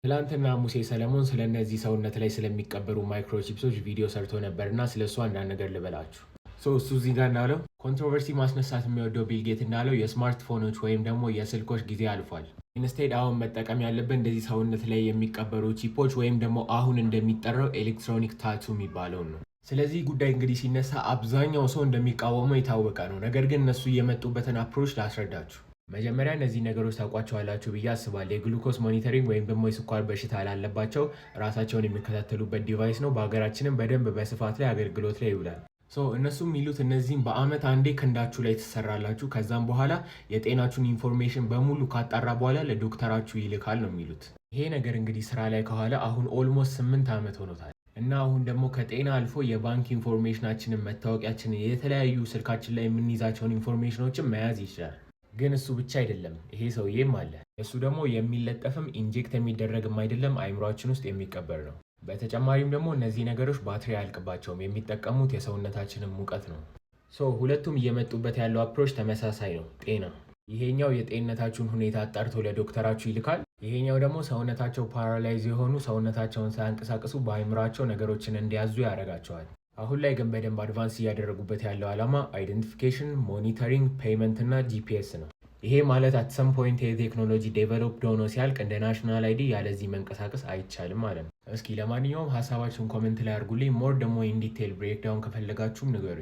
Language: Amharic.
ትላንትና ሙሴ ሰለሞን ስለነዚህ ሰውነት ላይ ስለሚቀበሩ ማይክሮቺፕሶች ቪዲዮ ሰርቶ ነበርና ስለሱ አንዳንድ ነገር ልበላችሁ። እሱ እዚህ ጋር እንዳለው ኮንትሮቨርሲ ማስነሳት የሚወደው ቢል ጌት እንዳለው የስማርትፎኖች ወይም ደግሞ የስልኮች ጊዜ አልፏል። ኢንስቴድ አሁን መጠቀም ያለብን እንደዚህ ሰውነት ላይ የሚቀበሩ ቺፖች ወይም ደግሞ አሁን እንደሚጠራው ኤሌክትሮኒክ ታቱ የሚባለውን ነው። ስለዚህ ጉዳይ እንግዲህ ሲነሳ አብዛኛው ሰው እንደሚቃወመው የታወቀ ነው። ነገር ግን እነሱ የመጡበትን አፕሮች ላስረዳችሁ። መጀመሪያ እነዚህ ነገሮች ታውቋቸዋላችሁ ብዬ አስባለሁ። የግሉኮስ ሞኒተሪንግ ወይም ደግሞ የስኳር በሽታ ላለባቸው ራሳቸውን የሚከታተሉበት ዲቫይስ ነው። በሀገራችንም በደንብ በስፋት ላይ አገልግሎት ላይ ይውላል። እነሱ የሚሉት እነዚህም በአመት አንዴ ክንዳችሁ ላይ ትሰራላችሁ። ከዛም በኋላ የጤናችሁን ኢንፎርሜሽን በሙሉ ካጣራ በኋላ ለዶክተራችሁ ይልካል ነው የሚሉት። ይሄ ነገር እንግዲህ ስራ ላይ ከኋላ አሁን ኦልሞስት 8 ዓመት ሆኖታል። እና አሁን ደግሞ ከጤና አልፎ የባንክ ኢንፎርሜሽናችንን፣ መታወቂያችንን፣ የተለያዩ ስልካችን ላይ የምንይዛቸውን ኢንፎርሜሽኖችን መያዝ ይችላል። ግን እሱ ብቻ አይደለም፣ ይሄ ሰውዬም አለ። እሱ ደግሞ የሚለጠፍም ኢንጀክት የሚደረግም አይደለም፣ አይምሯችን ውስጥ የሚቀበር ነው። በተጨማሪም ደግሞ እነዚህ ነገሮች ባትሪ አያልቅባቸውም፣ የሚጠቀሙት የሰውነታችንን ሙቀት ነው። ሁለቱም እየመጡበት ያለው አፕሮች ተመሳሳይ ነው፣ ጤና። ይሄኛው የጤንነታችሁን ሁኔታ አጣርቶ ለዶክተራችሁ ይልካል። ይሄኛው ደግሞ ሰውነታቸው ፓራላይዝ የሆኑ ሰውነታቸውን ሳያንቀሳቅሱ በአይምሯቸው ነገሮችን እንዲያዙ ያደርጋቸዋል። አሁን ላይ ግን በደንብ አድቫንስ እያደረጉበት ያለው ዓላማ አይደንቲፊኬሽን፣ ሞኒተሪንግ፣ ፔይመንት እና ጂፒኤስ ነው። ይሄ ማለት አት ሰም ፖይንት የቴክኖሎጂ ዴቨሎፕድ ሆኖ ሲያልቅ እንደ ናሽናል አይዲ ያለዚህ መንቀሳቀስ አይቻልም ማለት ነው። እስኪ ለማንኛውም ሀሳባችሁን ኮሜንት ላይ አድርጉልኝ። ሞር ደግሞ ኢን ዲቴል ብሬክዳውን ከፈለጋችሁም ንገሩኝ።